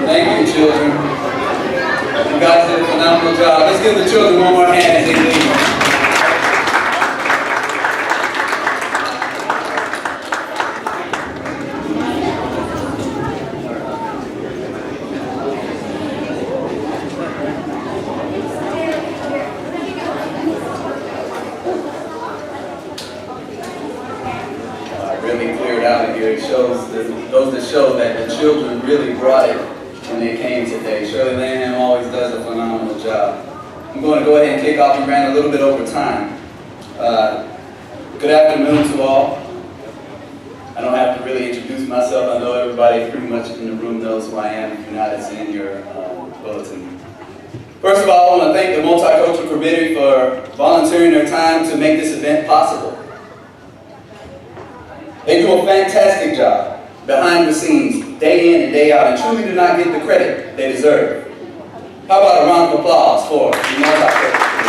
Thank you, children. You guys did a phenomenal job. Let's give the children one more hand as they leave. Really cleared out of here. It shows those that show that the children really brought it when they came today. Shirley Lanham always does a phenomenal job. I'm going to go ahead and kick off and ran a little bit over time. Good afternoon to all. I don't have to really introduce myself. I know everybody pretty much in the room knows who I am if you're not as in your bulletin. First of all, I want to thank the Multicultural Committee for volunteering their time to make this event possible. They do a fantastic job behind the scenes, day in and day out, and truly do not get the credit they deserve. How about a round of applause for the Multicultural Committee?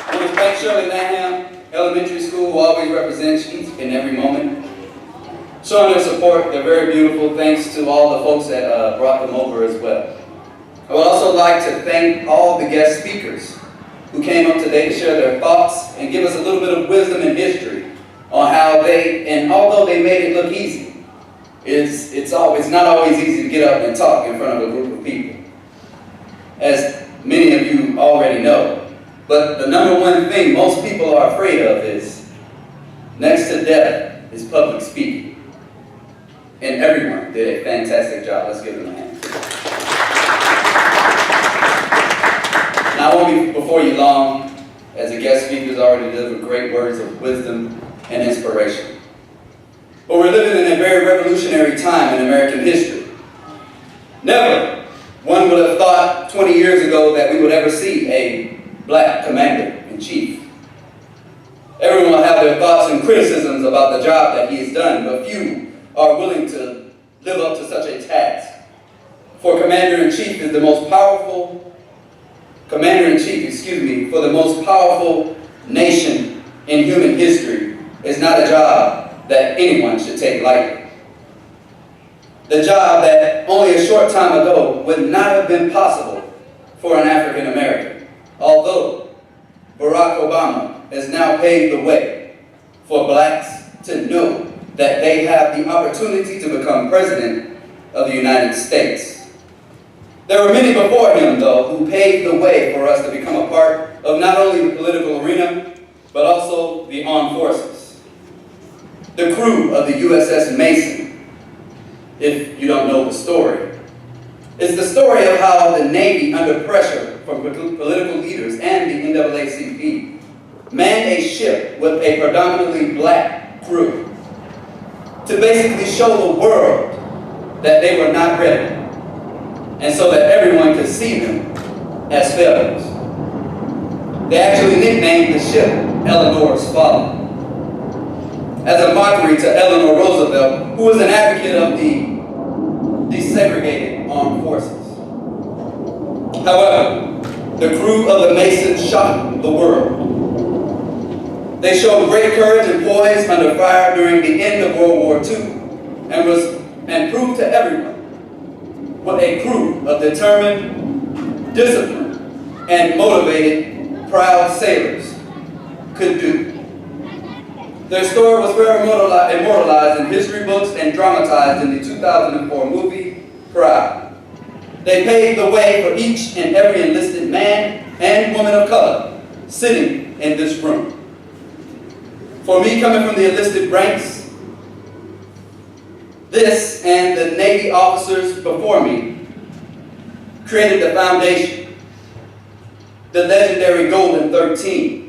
I want to thank Shirley Lanham Elementary School, who always represents each and every moment, showing their support. They're very beautiful. Thanks to all the folks that brought them over as well. I would also like to thank all the guest speakers who came up today to share their thoughts and give us a little bit of wisdom and history on how they, and although they made it look easy, it's not always easy to get up and talk in front of a group of people, as many of you already know. But the number one thing most people are afraid of is, next to death, is public speaking. And everyone did a fantastic job. Let's give them a hand. Now, I won't be before you long, as the guest speakers already delivered great words of wisdom and inspiration. But we're living in a very revolutionary time in American history. Never one would have thought 20 years ago that we would ever see a black commander-in-chief. Everyone will have their thoughts and criticisms about the job that he has done, but few are willing to live up to such a task. For Commander-in-Chief is the most powerful for the most powerful nation in human history is not a job that anyone should take lightly. The job that only a short time ago would not have been possible for an African American, although Barack Obama has now paved the way for blacks to know that they have the opportunity to become President of the United States. There were many before him, though, who paved the way for us to become a part of not only the political arena, but also the armed forces. The crew of the USS Mason, if you don't know the story, is the story of how the Navy, under pressure from political leaders and the NAACP, manned a ship with a predominantly black crew to basically show the world that they were not ready, and so that everyone could see them as failures. They actually nicknamed the ship Eleanor's Folly, as a mockery to Eleanor Roosevelt, who was an advocate of the desegregated armed forces. However, the crew of the Mason shocked the world. They showed great courage and poise under fire during the end of World War II and proved to everyone what a crew of determined, disciplined, and motivated, proud sailors could do. Their story was forever immortalized in history books and dramatized in the 2004 movie, Pride. They paved the way for each and every enlisted man and woman of color sitting in this room. For me, coming from the enlisted ranks, this and the Navy officers before me created the foundation, the legendary Golden 13.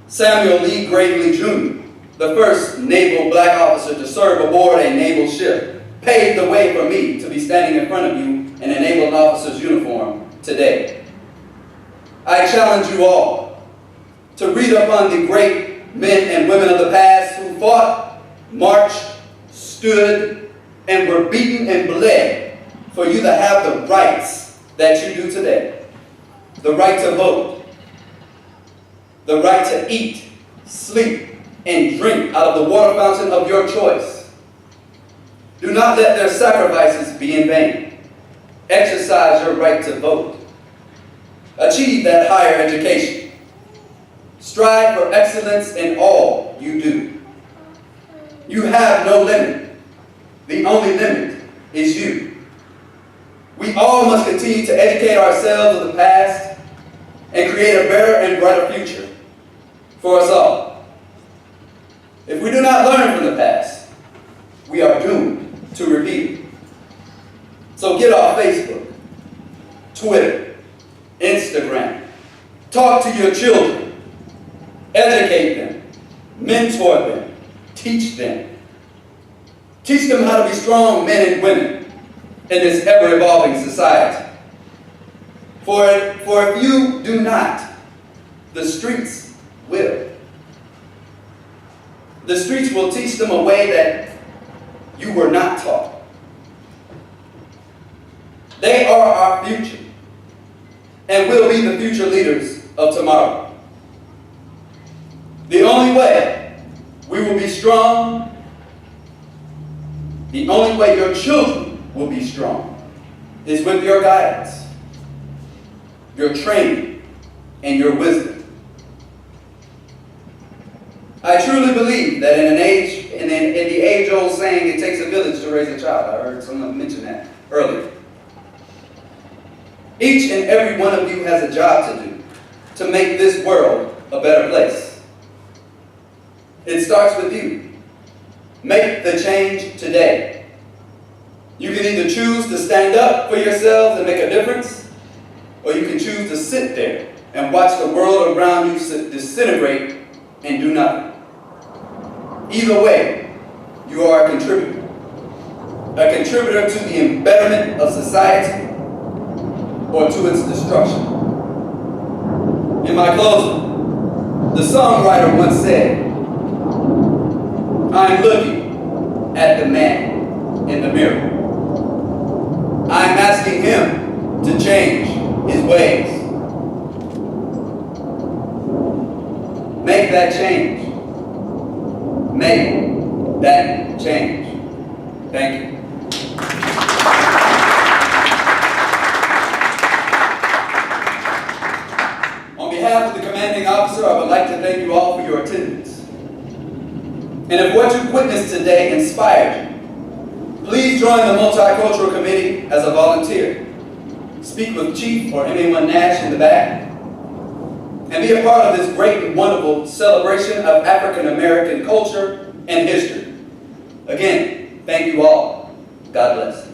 Samuel Lee Gravely Jr., the first naval black officer to serve aboard a naval ship, paved the way for me to be standing in front of you in a naval officer's uniform today. I challenge you all to read upon the great men and women of the past who fought, marched, stood, and were beaten and bled for you to have the rights that you do today. The right to vote, the right to eat, sleep, and drink out of the water fountain of your choice. Do not let their sacrifices be in vain. Exercise your right to vote. Achieve that higher education. Strive for excellence in all you do. You have no limit. The only limit is you. We all must continue to educate ourselves of the past and create a better and brighter future for us all. If we do not learn from the past, we are doomed to repeat it. So get off Facebook, Twitter, Instagram. Talk to your children. Educate them, mentor them, teach them. Teach them how to be strong men and women in this ever-evolving society. For if you do not, the streets will. The streets will teach them a way that you were not taught. They are our future and will be the future leaders of tomorrow. The only way we will be strong, the only way your children will be strong, is with your guidance, your training, and your wisdom. I truly believe that in the age-old saying, it takes a village to raise a child. I heard someone mention that earlier. Each and every one of you has a job to do to make this world a better place. It starts with you. Make the change today. You can either choose to stand up for yourselves and make a difference, or you can choose to sit there and watch the world around you disintegrate and do nothing. Either way, you are a contributor. A contributor to the betterment of society or to its destruction. In my closing, the songwriter once said, I'm looking at the man in the mirror. I'm asking him to change his ways. Make that change. Make that change. Thank you. On behalf of the commanding officer, I would like to thank you all for your attendance. And if what you've witnessed today inspired you, please join the Multicultural Committee as a volunteer. Speak with Chief or anyone Nash in the back, and be a part of this great and wonderful celebration of African American culture and history. Again, thank you all. God bless.